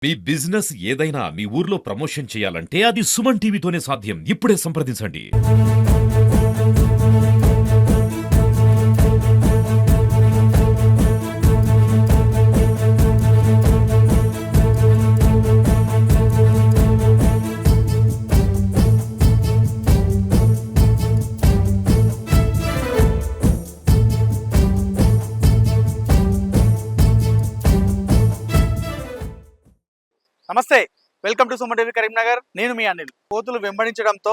మీ business ఏదైనా మీ ఊర్లో promotion చేయాలంటే అది సుమన్ టీవీతోనే సాధ్యం. ఇప్పుడే సంప్రదించండి. నమస్తే, welcome to Suman TV Karimnagar. నేను మీ అనిల్. కోతులు వెంబడించడంతో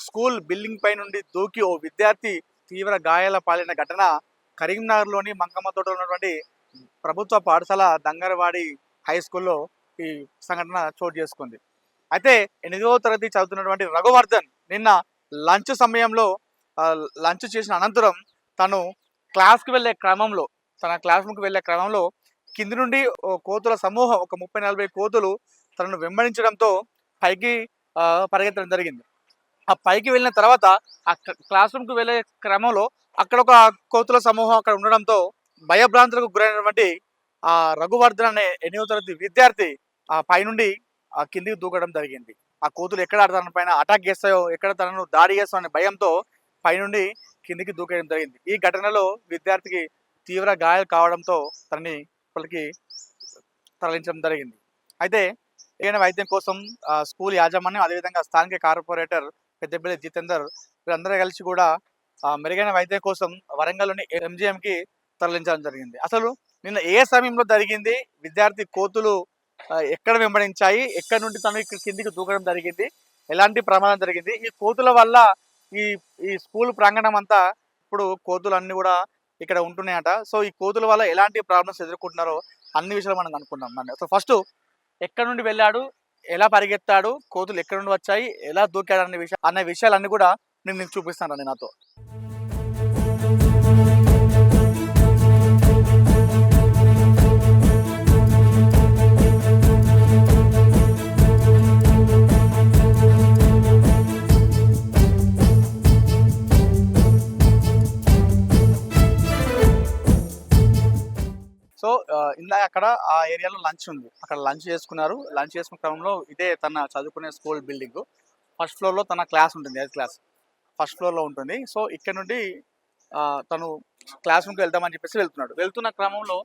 స్కూల్ బిల్డింగ్ పై నుండి దూకి ఓ విద్యార్థి తీవ్ర గాయాల పాలైన ఘటన కరీంనగర్లోని మంకమ్మతోట ఉన్నటువంటి ప్రభుత్వ పాఠశాల దంగరవాడి హై స్కూల్లో ఈ సంఘటన చోటు చేసుకుంది. అయితే 8వ తరగతి చదువుతున్నటువంటి రఘువర్ధన్ నిన్న లంచ్ సమయంలో లంచ్ చేసిన అనంతరం తను క్లాస్కి వెళ్ళే క్రమంలో క్లాస్ రూమ్కి వెళ్ళే క్రమంలో కింది నుండి ఓ కోతుల సమూహం ఒక 30-40 కోతులు తనను వెంబడించడంతో పైకి పరిగెత్తడం జరిగింది. ఆ పైకి వెళ్ళిన తర్వాత ఆ క్లాస్ రూమ్కి వెళ్ళే క్రమంలో అక్కడ ఒక కోతుల సమూహం అక్కడ ఉండడంతో భయభ్రాంతులకు గురైనటువంటి ఆ రఘువర్ధన్ అనే 8వ తరగతి విద్యార్థి ఆ పైనుండి ఆ కిందికి దూకడం జరిగింది. ఆ కోతులు ఎక్కడ తన పైన అటాక్ చేస్తాయో, ఎక్కడ తనను దాడి చేస్తాయో అనే భయంతో పైనుండి కిందికి దూకేయడం జరిగింది. ఈ ఘటనలో విద్యార్థికి తీవ్ర గాయాలు కావడంతో తనని లోపలికి తరలించడం జరిగింది. అయితే ఈయన వైద్యం కోసం స్కూల్ యాజమాన్యం, అదేవిధంగా స్థానిక కార్పొరేటర్ పెద్దపల్లి జితేందర్ వీరందరూ కలిసి కూడా మెరుగైన వైద్యం కోసం వరంగల్లోని ఎంజిఎంకి తరలించడం జరిగింది. అసలు నిన్న ఏ సమయంలో జరిగింది, విద్యార్థి కోతులు ఎక్కడ వెంబడించాయి, ఎక్కడి నుండి తను ఇక్కడ కిందికి దూకడం జరిగింది, ఎలాంటి ప్రమాదం జరిగింది, ఈ కోతుల వల్ల ఈ ఈ స్కూల్ ప్రాంగణం అంతా ఇప్పుడు కోతులు అన్ని కూడా ఇక్కడ ఉంటున్నాయట. సో ఈ కోతుల వల్ల ఎలాంటి ప్రాబ్లమ్స్ ఎదుర్కొంటున్నారో అన్ని విషయాలు మనం అనుకున్నాం. సో ఫస్ట్ ఎక్కడ నుండి వెళ్ళాడు, ఎలా పరిగెత్తాడు, కోతులు ఎక్కడ నుండి వచ్చాయి, ఎలా దూకాడు అనే విషయాలన్నీ కూడా నేను నీకు చూపిస్తాను నాతో. సో ఇందాక అక్కడ ఆ ఏరియాలో లంచ్ ఉంది, అక్కడ లంచ్ చేసుకున్నారు. లంచ్ చేసుకున్న క్రమంలో ఇదే తన చదువుకునే స్కూల్ బిల్డింగ్ ఫస్ట్ ఫ్లోర్లో తన క్లాస్ ఉంటుంది, 8th క్లాస్ ఫస్ట్ ఫ్లోర్లో ఉంటుంది. సో ఇక్కడ నుండి తను క్లాస్ రూమ్కి వెళ్దామని చెప్పేసి వెళ్తున్న క్రమంలో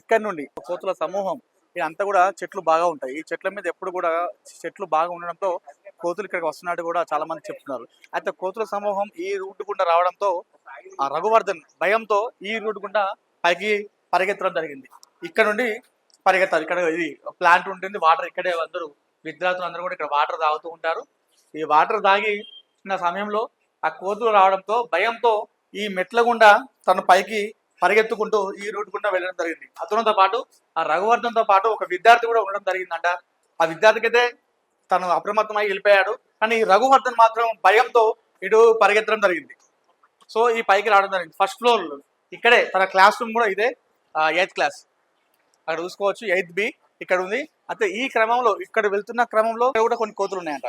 ఇక్కడ నుండి కోతుల సమూహం ఇదంతా కూడా చెట్లు బాగా ఉంటాయి. ఈ చెట్ల మీద ఎప్పుడు కూడా చెట్లు బాగా ఉండడంతో కోతులు ఇక్కడికి వస్తున్నట్టు కూడా చాలా మంది చెప్తున్నారు. అయితే కోతుల సమూహం ఈ రూట్ గుండా రావడంతో ఆ రఘువర్ధన్ భయంతో ఈ రూట్ గుండా పైకి పరిగెత్తడం జరిగింది. ఇక్కడ నుండి పరిగెత్తారు. ఇక్కడ ఇది ప్లాంట్ ఉంటుంది, వాటర్ ఇక్కడే అందరూ విద్యార్థులు అందరూ కూడా ఇక్కడ వాటర్ తాగుతూ ఉంటారు. ఈ వాటర్ తాగి ఉన్న సమయంలో ఆ కోతులు రావడంతో భయంతో ఈ మెట్ల గుండా తను పైకి పరిగెత్తుకుంటూ ఈ రూట్ గుండా వెళ్ళడం జరిగింది. అతనితో పాటు ఆ రఘువర్ధన్తో పాటు ఒక విద్యార్థి కూడా ఉండడం జరిగిందంట. ఆ విద్యార్థికి అయితే తను అప్రమత్తమై వెళ్ళిపోయాడు, కానీ రఘువర్ధన్ మాత్రం భయంతో ఇటు పరిగెత్తడం జరిగింది. సో ఈ పైకి రావడం జరిగింది. ఫస్ట్ ఫ్లోర్ ఇక్కడే తన క్లాస్ రూమ్ కూడా ఇదే, 8th క్లాస్ అక్కడ చూసుకోవచ్చు. 8th B ఇక్కడ ఉంది. అయితే ఈ క్రమంలో ఇక్కడ వెళ్తున్న క్రమంలో కూడా కొన్ని కోతులు ఉన్నాయంట.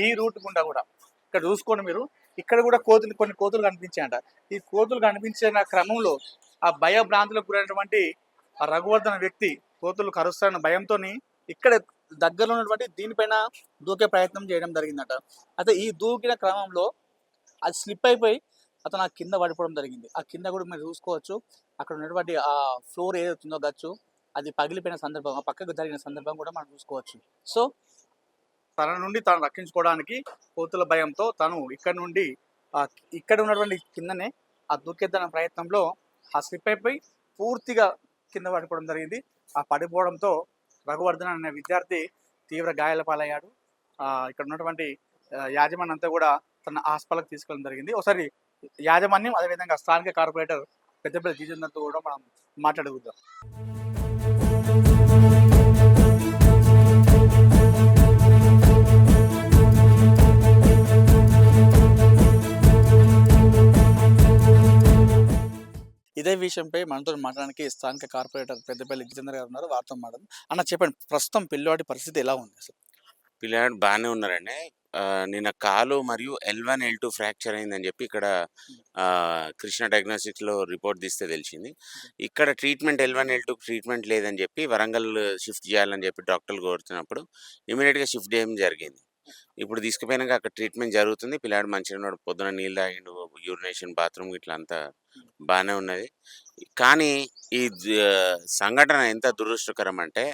ఈ రూట్ గుండా కూడా ఇక్కడ చూసుకోండి మీరు, ఇక్కడ కూడా కొన్ని కోతులు కనిపించాయంట. ఈ కోతులు కనిపించిన క్రమంలో ఆ భయభ్రాంతులకు గురైనటువంటి ఆ రఘువర్ధన్ వ్యక్తి కోతులు కరుస్తారన్న భయంతో ఇక్కడ దగ్గరలో ఉన్నటువంటి దీనిపైన దూకే ప్రయత్నం చేయడం జరిగిందట. అయితే ఈ దూకిన క్రమంలో అది స్లిప్ అయిపోయి అతను ఆ కింద పడిపోవడం జరిగింది. ఆ కింద కూడా మీరు చూసుకోవచ్చు, అక్కడ ఉన్నటువంటి ఆ ఫ్లోర్ ఏదైతుందో గచ్చు అది పగిలిపోయిన సందర్భం, ఆ పక్కకు జరిగిన సందర్భం కూడా మనం చూసుకోవచ్చు. సో తన నుండి తాను రక్షించుకోవడానికి కోతుల భయంతో తను ఇక్కడ నుండి ఇక్కడ ఉన్నటువంటి కిందనే ఆ దూకేద్దన్న ప్రయత్నంలో ఆ స్లిప్ అయిపోయి పూర్తిగా కింద పడిపోవడం జరిగింది. ఆ పడిపోవడంతో రఘువర్ధన్ అనే విద్యార్థి తీవ్ర గాయాల పాలయ్యాడు. ఇక్కడ ఉన్నటువంటి యాజమాన్యం అంతా కూడా తన హాస్పిటల్కి తీసుకెళ్ళడం జరిగింది. ఒకసారి యాజమాన్యం అదేవిధంగా స్థానిక కార్పొరేటర్ పెద్దపల్లి జితేందర్తో కూడా మనం మాట్లాడుకుందాం. ఇదే విషయంపై మనతో మాట్లాడడానికి స్థానిక కార్పొరేటర్ పెద్దపల్లి జితేందర్ గారు ఉన్నారు, వారితో మాట్లాడదాం. అన్న చెప్పండి, ప్రస్తుతం పిల్లవాడి పరిస్థితి ఎలా ఉంది అసలు? పిల్లాడు బాగానే ఉన్నారండి. నిన్న కాలు మరియు L1, L2 ఫ్రాక్చర్ అయిందని చెప్పి ఇక్కడ కృష్ణ డయాగ్నోస్టిక్స్‌లో రిపోర్ట్ తీస్తే తెలిసింది. ఇక్కడ ట్రీట్మెంట్ L1, L2 ట్రీట్మెంట్ లేదని చెప్పి వరంగల్ షిఫ్ట్ చేయాలని చెప్పి డాక్టర్లు కోరుతున్నప్పుడు ఇమ్మీడియేట్‌గా షిఫ్ట్ చేయడం జరిగింది. ఇప్పుడు తీసుకుపోయినాక అక్కడ ట్రీట్మెంట్ జరుగుతుంది. పిల్లాడు మంచిగా ఉన్నాడు. పొద్దున నీళ్ళు తాగిండు. యూరినేషన్, బాత్రూమ్ ఇట్లా అంతా బానే ఉన్నది. కానీ ఈ సంఘటన ఎంత దురదృష్టకరం అంటే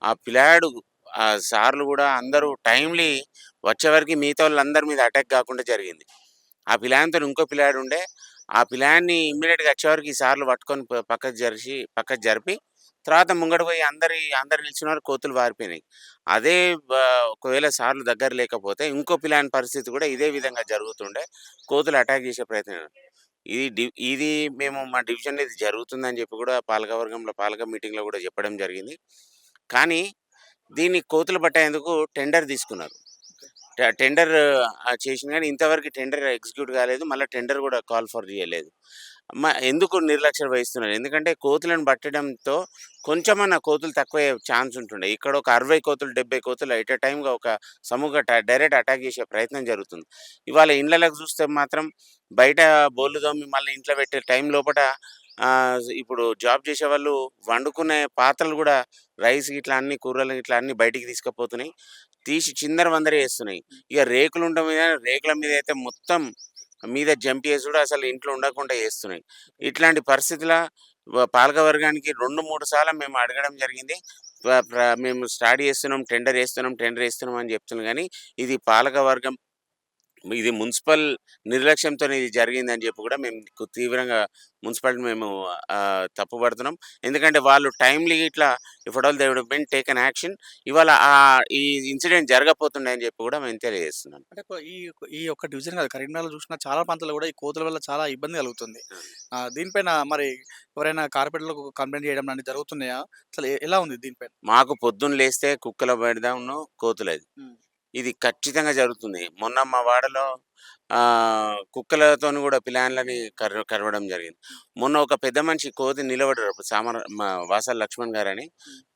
ఆ పిల్లాడు సార్లు కూడా అందరూ టైమ్‌లీ వచ్చేవరకి మిగతావోళ్ళందరి మీద అటాక్ గాకుండా జరిగింది. ఆ పిల్లాడితోని ఇంకో పిల్లాడు ఉండే. ఆ పిల్లాడిని ఇమ్మీడియేట్‌గా వచ్చేవరకు ఈ సార్లు పట్టుకొని పక్కకు జరిపి తర్వాత ముంగట పోయి అందరు నిల్చున్నారు. కోతులు పారిపోయినాయి. అదే బ ఒకవేళ సార్లు దగ్గర లేకపోతే ఇంకో పిల్లాని పరిస్థితి కూడా ఇదే విధంగా జరుగుతుండే. కోతులు అటాక్ చేసే ప్రయత్నం. ఇది మేము మా డివిజన్‌లో ఇది జరుగుతుందని చెప్పి కూడా పాలక మీటింగ్‌లో కూడా చెప్పడం జరిగింది. కానీ దీన్ని కోతులు పట్టేందుకు టెండర్ తీసుకున్నారు. టెండర్ చేసింది గానీ ఇంతవరకు టెండర్ ఎగ్జిక్యూట్ కాలేదు. మళ్ళా టెండర్ కూడా కాల్ ఫర్ చేయలేదు. ఎందుకు నిర్లక్ష్యం వహిస్తున్నారు? ఎందుకంటే కోతులను పట్టడంతో కొంచెమన్నా కోతులు తక్కువయ్యే ఛాన్స్ ఉంటుండే. ఇక్కడ ఒక 60 కోతులు, 70 కోతులు ఎట్ ఎ టైమ్‌గా ఒక డైరెక్ట్ అటాక్ చేసే ప్రయత్నం జరుగుతుంది. ఇవాళ ఇండ్లలోకి చూస్తే మాత్రం బయట బోళ్ళు తోమి మళ్ళీ ఇంట్లో పెట్టే టైం లోపట ఇప్పుడు జాబ్ చేసేవాళ్ళు వండుకునే పాత్రలు కూడా రైస్ గిట్లా అన్ని కూరలు గిట్లా అన్నీ బయటికి తీసుకుపోతున్నాయి. తీసి చిందరవందర చేస్తున్నాయి. ఇక రేకులుండడం మీద రేకుల మీద అయితే మొత్తం మీద జంప్ చేసి కూడా అసలు ఇంట్లో ఉండకుండా చేస్తున్నాయి. ఇట్లాంటి పరిస్థితుల పాలకవర్గానికి 2, 3 సార్లు మేము అడగడం జరిగింది. మేము స్టార్ట్ చేస్తున్నాం, టెండర్ ఏస్తున్నాం అని చెప్తున్నాం గానీ, ఇది పాలకవర్గం ఇది మున్సిపల్ నిర్లక్ష్యంతోనే ఇది జరిగిందని చెప్పి కూడా మేము తీవ్రంగా మున్సిపాలిటీ మేము తప్పుపడుతున్నాం. ఎందుకంటే వాళ్ళు టైమ్‌లీ ఇట్లా if at all they would been taken action ఇవాళ ఈ ఇన్సిడెంట్ జరగకపోతుండే అని చెప్పి కూడా మేము తెలియజేస్తున్నాను. అంటే ఈ ఒక్క డివిజన్ కాదు, కరీంనగర్‌లో చూసినా చాలా ప్రాంతాల్లో కూడా ఈ కోతుల వల్ల చాలా ఇబ్బంది కలుగుతుంది. దీనిపైన మరి ఎవరైనా కార్పొరేటర్‌లకు కంప్లెయింట్ చేయడం లాంటివి జరుగుతున్నాయా? అసలు ఎలా ఉంది దీనిపైన? మాకు పొద్దున్న లేస్తే కుక్కల బెడదను, కోతులది. హ్మ్. ఇది ఖచ్చితంగా జరుగుతుంది. మొన్న మా వాడలో కుక్కలతోని గూడా పిల్లాన్లని కరవడం జరిగింది. మొన్న ఒక పెద్ద మనిషి కోతి నిలబడ్డారు. అప్పుడు మా వాసాల లక్ష్మణ్ గారని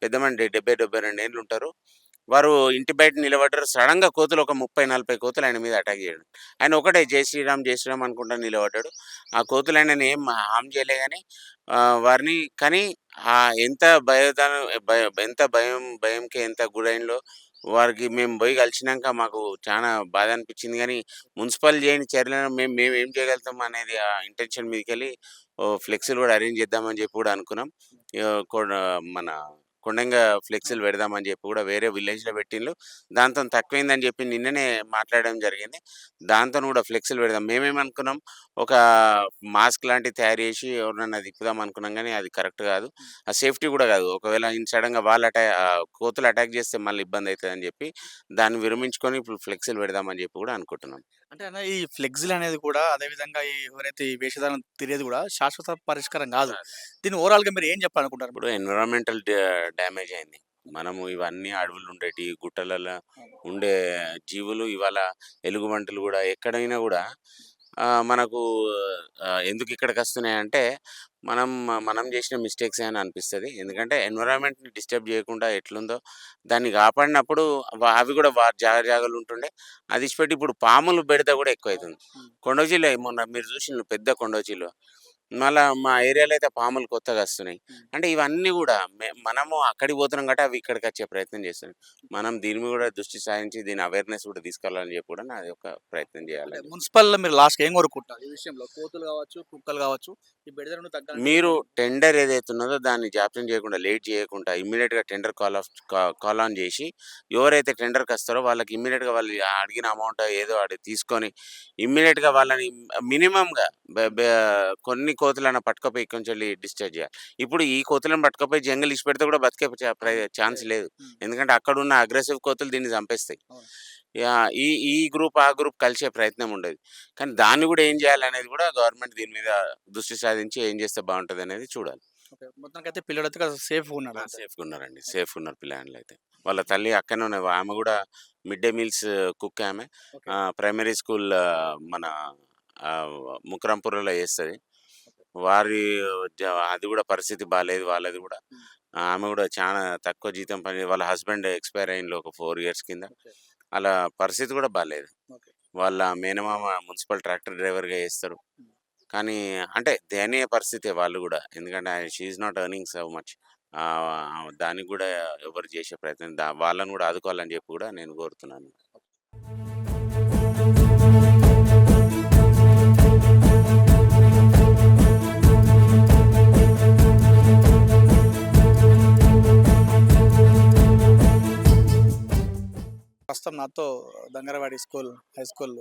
పెద్ద మనిషి 70, 72 ఏండ్లు ఉంటారు. వారు ఇంటి బయట నిలబడ్డారు. సడెన్‌గా కోతులు ఒక 30, 40 కోతులు ఆయన మీద అటాక్ చేయడం. ఆయన ఒకటే జై శ్రీరామ్, జై శ్రీరామ్ అనుకుంటా నిలబడ్డాడు. ఆ కోతులు ఆయనని ఏం హార్మ్ చేయలే గాని వారిని కానీ ఎంత ఎంత భయంకి ఎంత గురైండ్లో వారికి మేము పోయి కలిసినాక మాకు చాలా బాధ అనిపించింది. కానీ మున్సిపల్ చేయని చర్యలను మేమేం చేయగలుగుతాం అనేది ఆ ఇంటెన్షన్ మీదకెళ్ళి ఫ్లెక్సీలు కూడా అరేంజ్ చేద్దామని చెప్పి కూడా అనుకున్నాం. మన కొండంగా ఫ్లెక్సీలు పెడదామని చెప్పి కూడా వేరే విలేజ్‌లో పెట్టిండ్రు. దాంతోని తక్కువైందని చెప్పి నిన్ననే మాట్లాడడం జరిగింది. దాంతోని కూడా ఫ్లెక్సీలు పెడదాం. మేమేమనుకున్నాం ఒక మాస్క్ లాంటివి తయారు చేసి ఎవరినన్నా తిప్పుదాం అనుకున్నాం గానీ అది కరెక్ట్ కాదు. సేఫ్టీ కూడా కాదు. ఒకవేళ సడెన్‌గా కోతులు అటాక్ చేస్తే మళ్ళీ ఇబ్బందయితదని చెప్పి దాన్ని విరమించుకొని ఇప్పుడు ఫ్లెక్సీలు పెడదామని చెప్పి కూడా అనుకుంటున్నాం. అంటే అన్న ఈ ఫ్లెక్సీలనేది కూడా అదే విధంగా ఎవరైతే ఈ వేషధారణ తిరిగేది కూడా శాశ్వత పరిష్కారం కాదు. దీన్ని ఓవరాల్‌గా మీరు ఏం చెప్పాలనుకుంటారు? ఇప్పుడు ఎన్విరాన్మెంటల్ డ్యామేజ్ అయింది. మనము ఇవన్నీ అడవులు ఉండేటివి, గుట్టలలో ఉండే జీవులు ఇవాళ ఎలుగుబంటులు గూడా ఎక్కడైనా గూడా మనకు ఎందుకు ఇక్కడికొస్తున్నాయంటే మనం చేసిన మిస్టేక్సే అని అనిపిస్తది. ఎందుకంటే ఎన్విరాన్మెంట్‌ని డిస్టర్బ్ చేయకుండా ఎట్లుందో దాన్ని కాపాడినప్పుడు అవి గూడా జాగాలు ఉంటుండే. అది ఇడిచిపెట్టి ఇప్పుడు పాములు బెడద గూడా ఎక్కువైతుంది. హ్మ్. కొండచిల్ల మొన్న మీరు చూసిండ్రు పెద్ద కొండచిలువ. మళ్ళా మా ఏరియాలో అయితే పాములు కొత్తగా వస్తున్నాయి. హ్మ్. అంటే ఇవన్నీ గూడా మనము అక్కడికి పోతున్నాం కాబట్టి అవి ఇక్కడికొచ్చే ప్రయత్నం చేస్తున్నాయి. మనం దీని మీద కూడా దృష్టి సారించి దీని అవేర్‌నెస్ కూడా తీసుకెళ్ళాలని చెప్పి కూడా నాది ఒక ప్రయత్నం అంటే చేయాలని. మున్సిపల్‌లో మీరు లాస్ట్‌కి ఏం కోరుకుంటున్నారు ఈ విషయంలో? కోతులు కావచ్చు, కుక్కలు కావచ్చు, ఈ బెడద నుండి తగ్గాలంటే ఏం మీరు చేయాలి? టెండర్ ఏదైతే ఉన్నదో దాన్ని జాప్యం చేయకుండా, లేట్ చేయకుండా ఇమ్మీడియేట్‌గా టెండర్ కాల్ ఆన్ చేసి ఎవరైతే టెండర్‌కొస్తారో వాళ్ళకి ఇమ్మీడియేట్‌గా వాళ్ళు అడిగిన అమౌంట్ ఏదో తీసుకొని ఇమ్మీడియేట్‌గా వాళ్ళని మినిమమ్‌గా బె బె కొన్ని కోతులన్నా పట్టుకపోయి ఇక్కడి నుంచెల్లి డిశ్చార్జ్ చేయాలి. ఇప్పుడు ఈ కోతులను పట్టుకపోయి జంగిల్ ఇడిచిపెడితే కూడా బతికే ఛాన్స్ లేదు. హ్మ్. ఎందుకంటే అక్కడున్న అగ్రెసివ్ కోతులు దీన్ని చంపేస్తాయి. అవును. ఈ ఈ గ్రూప్, ఆ గ్రూప్ కలిసే ప్రయత్నం ఉండదు. కానీ దాన్ని కూడా ఏం చేయాలనేది కూడా గవర్నమెంట్ దీని మీద దృష్టి సాధించి ఏం చేస్తే బావుంటదనేది చూడాలి. ఓకే. మొత్తానికైతే పిల్లోడైతే కాస్త సేఫ్‌గా ఉన్నాడు అయితే. సేఫ్‌గా ఉన్నారండి. సేఫ్‌గా ఉన్నారు పిల్లగాండ్లయితే. వాళ్ళ తల్లి అక్కడనే ఉన్నది. ఆమె గూడా మిడ్ డే మీల్స్ కుక్ ఆమె. ఓకే. ప్రైమరీ స్కూల్ మన ముకరంపూర్‌లో చేస్తది. ఓకే. వారి జ అది గూడా పరిస్థితి బాలేదు వాళ్ళది గూడా. హ్మ్. ఆమె గూడా చానా తక్కువ జీతం వాళ్ళ హస్బెండ్ ఎక్స్‌పైర్ అయిండ్లు ఒక 4 ఇయర్స్ కింద. ఓకే. అలా పరిస్థితి కూడా బాలేదు. ఓకే. వాళ్ళ మేనమామ మున్సిపల్ ట్రాక్టర్ డ్రైవర్‌గా చేస్తారు. కానీ అంటే దయనీయ పరిస్థితే వాళ్ళు గూడా. ఎందుకంటే she is not earning so much. దానికి గూడా ఎవరు చేసే ప్రయత్నం వాళ్ళని గూడా ఆదుకోవాలని చెప్పి గూడా నేను కోరుతున్నాను. ప్రస్తుతం నాతో దంగరవాడి హై స్కూల్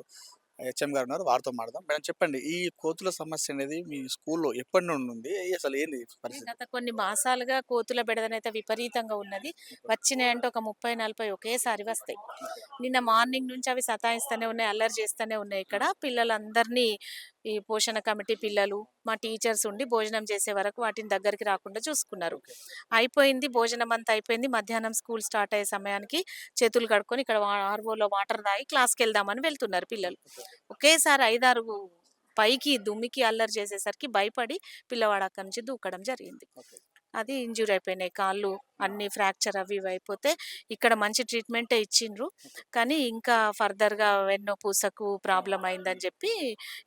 హెచ్ఎం గారు ఉన్నారు. వారితో మాట్లాడదాం. మేడం చెప్పండి. ఈ కోతుల సమస్య అనేది మీ స్కూల్‌లో ఎప్పటి నుండి ఉంది? అసలు ఏంది పరిస్థితి? గత కొన్ని మాసాలుగా కోతుల బెడదనైతే విపరీతంగా ఉన్నది. వచ్చినాయంటే ఒక 30, 40 ఒకేసారి వస్తాయి. నిన్న మార్నింగ్ నుంచి అవి సతాయిస్తూనే ఉన్నాయి, అల్లరి చేస్తూనే ఉన్నాయి ఇక్కడ. పిల్లలందరినీ ఈ పోషణ కమిటీ పిల్లలు, మా టీచర్స్ ఉండి భోజనం చేసే వరకు వాటిని దగ్గరికి రాకుండా చూసుకున్నారు. అయిపోయింది భోజనం అంతా అయిపోయింది. మధ్యాహ్నం స్కూల్ స్టార్ట్ అయ్యే సమయానికి చేతులు కడుక్కొని ఇక్కడ ఆర్వోలో వాటర్ తాగి క్లాస్‌కెళ్దామని వెళ్తున్నారు పిల్లలు. ఒకేసారి 5, 6 పైకి దుమ్మికి అల్లరి చేసేసరికి భయపడి పిల్లవాడు అక్కడి నుంచి దూకడం జరిగింది. ఓకే. అది ఇంజ్యూర్ అయిపోయినాయి. కాళ్ళు అన్నీ ఫ్రాక్చర్ అవి ఇవి అయిపోతే ఇక్కడ మంచి ట్రీట్మెంటే ఇచ్చిండ్రు. కానీ ఇంకా ఫర్దర్‌గా వెన్నుపూసకు ప్రాబ్లమ్ అయిందని చెప్పి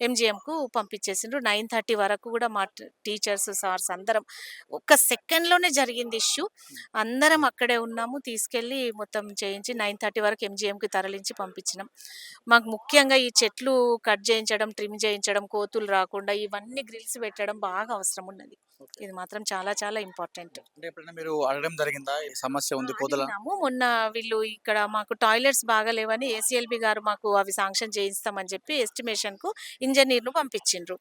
ఎంజీఎంకు పంపించేసిండ్రు. 9:30 వరకు కూడా మా టీచర్స్, సార్స్ అందరం ఒక్క సెకండ్‌లోనే జరిగింది ఇష్యూ. అందరం అక్కడే ఉన్నాము. తీసుకెళ్ళి మొత్తం చేయించి 9:30 వరకు ఎంజీఎంకి తరలించి పంపించినాం. మాకు ముఖ్యంగా ఈ చెట్లు కట్ చేయించడం, ట్రిమ్ చేయించడం, కోతులు రాకుండా ఇవన్నీ గ్రిల్స్ పెట్టడం బాగా అవసరం ఉన్నది. ఇది మాత్రం చాలా చాలా ఇంపార్టెంట్. అంటే ఎప్పుడైనా మీరు అడగడం జరిగిందా? ఈ సమస్య ఉంది కోతుల అడిగినాము. మొన్న వీళ్ళు ఇక్కడ మాకు టాయిలెట్స్ బాగాలేవని ఏసీఎల్బీ గారు మాకు అవి శాంక్షన్ చేయిస్తామని చెప్పి ఎస్టిమేషన్‌కు ఇంజినీర్‌ను పంపించిండ్రు.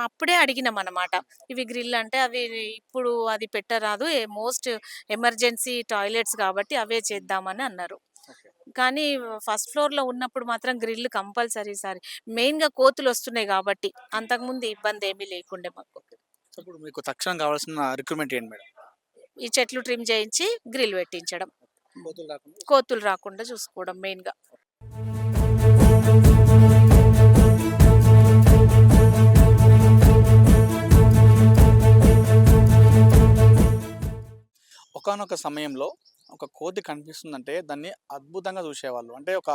అప్పుడే అడిగినామన్నమాట. ఇవి గ్రిల్ అంటే అవి ఇప్పుడు అది పెట్టరాదు. మోస్ట్ ఎమర్జెన్సీ టాయిలెట్స్ కాబట్టి అవే చేద్దామని అన్నారు. ఓకే. కానీ ఫస్ట్ ఫ్లోర్‌లో ఉన్నప్పుడు మాత్రం గ్రిల్ కంపల్సరీ సార్. మెయిన్‌గా కోతులొస్తున్నాయి కాబట్టి. అంతకుముందు ఇబ్బందేమీ లేకుండే మాకు. సో, ఇప్పుడు మీకు తక్షణం కావాల్సిన రిక్రూట్‌మెంట్ ఏంటి మేడం? ఈ చెట్లు ట్రిమ్ చేయించి గ్రిల్ పెట్టించడం. కోతులు రాకుండా కోతులు రాకుండా చూసుకోవడం మెయిన్‌గా. ఒకానొక సమయంలో ఒక కోతి కనిపిస్తుందంటే దాన్ని అద్భుతంగా చూసేవాళ్ళు. అంటే ఒక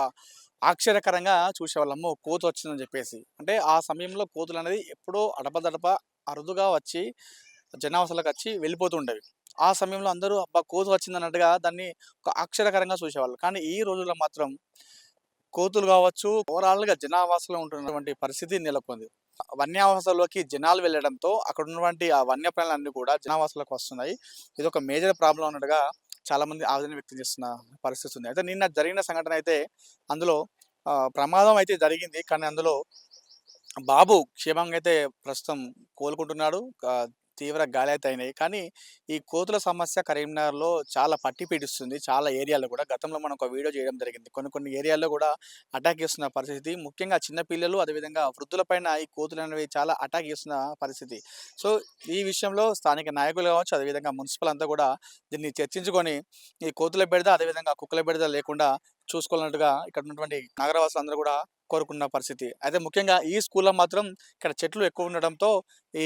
ఆశ్చర్యకరంగా చూసేవాళ్ళు. అమ్మో! కోతి వచ్చిందని చెప్పేసి. అంటే ఆ సమయంలో కోతులనేది ఎప్పుడో అడపదడప అరుదుగా వచ్చి జనావాసాలకొచ్చి వెళ్ళిపోతూ ఉండేవి. ఆ సమయంలో అందరూ అబ్బా! కోతి వచ్చిందన్నట్టుగా దాన్ని ఒక ఆశ్చర్యకరంగా చూసేవాళ్ళు. కానీ ఈ రోజుల్లో మాత్రం కోతులు కావచ్చు, ఓవరాల్‌గా జనావాసాలో ఉంటున్నటువంటి పరిస్థితి నెలకొంది. వన్యవాసాల్లోకి జనాలు వెళ్ళడంతో అక్కడ ఉన్నటువంటి ఆ వన్యప్రాణులన్నీ కూడా జనావాసాలకు వస్తున్నాయి. ఇదొక మేజర్ ప్రాబ్లమ్ అన్నట్టుగా చాలామంది ఆవేదన వ్యక్తం చేస్తున్న పరిస్థితి ఉంది. అయితే నిన్న జరిగిన సంఘటన అయితే అందులో ప్రమాదం అయితే జరిగింది. కానీ అందులో బాబు క్షేమంగా అయితే ప్రస్తుతం కోలుకుంటున్నాడు. తీవ్ర గాయాలైతే అయినాయి. కానీ ఈ కోతుల సమస్య కరీంనగర్‌లో చాలా పట్టి పీడిస్తుంది. చాలా ఏరియాలో కూడా గతంలో మనం ఒక వీడియో చేయడం జరిగింది. కొన్ని ఏరియాల్లో కూడా అటాక్ చేస్తున్న పరిస్థితి. ముఖ్యంగా చిన్న పిల్లలు అదేవిధంగా వృద్ధుల పైన ఈ కోతులనేవి చాలా అటాక్ చేస్తున్న పరిస్థితి. సో, ఈ విషయంలో స్థానిక నాయకులు కావచ్చు, అదేవిధంగా మున్సిపల్ అంతా కూడా దీన్ని చర్చించుకొని ఈ కోతుల బెడద అదేవిధంగా కుక్కల బెడద లేకుండా చూసుకోవాలన్నట్టుగా ఇక్కడ ఉన్నటువంటి నగరవాసులందరూ కూడా కోరుకున్న పరిస్థితి. అయితే ముఖ్యంగా ఈ స్కూల్‌లో మాత్రం ఇక్కడ చెట్లు ఎక్కువ ఉండడంతో ఈ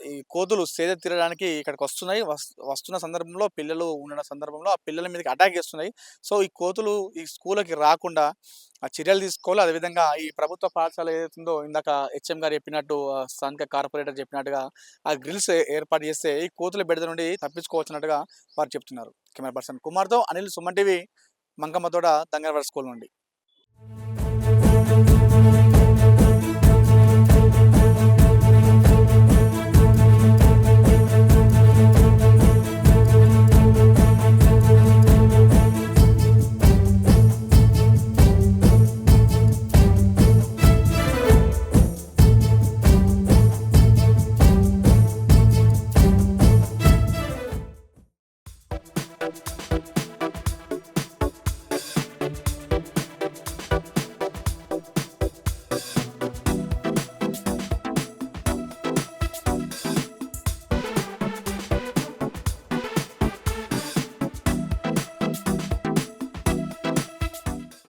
ఈ కోతులు సేద తీరడానికి ఇక్కడికొస్తున్నాయి. వస్తున్న సందర్భంలో పిల్లలు ఉండడం సందర్భంలో ఆ పిల్లల మీదకి అటాక్ చేస్తున్నాయి. సో, ఈ కోతులు ఈ స్కూల్‌కి రాకుండా చర్యలు తీసుకోవాలి. అదేవిధంగా ఈ ప్రభుత్వ పాఠశాల ఏదైతుందో ఇందాక హెచ్ఎం గారు చెప్పినట్టు స్థానిక కార్పొరేటర్ చెప్పినట్టుగా ఆ గ్రిల్స్ ఏర్పాటు చేస్తే ఈ కోతుల బెడద నుండి తప్పించుకోవచ్చన్నట్టుగా వారు చెప్తున్నారు. కెమెరా పర్సన్ కుమార్‌తో అనిల్, సుమన్ టీవీ, మంకమ్మతోట, తంగరవాడ స్కూల్ నుండి.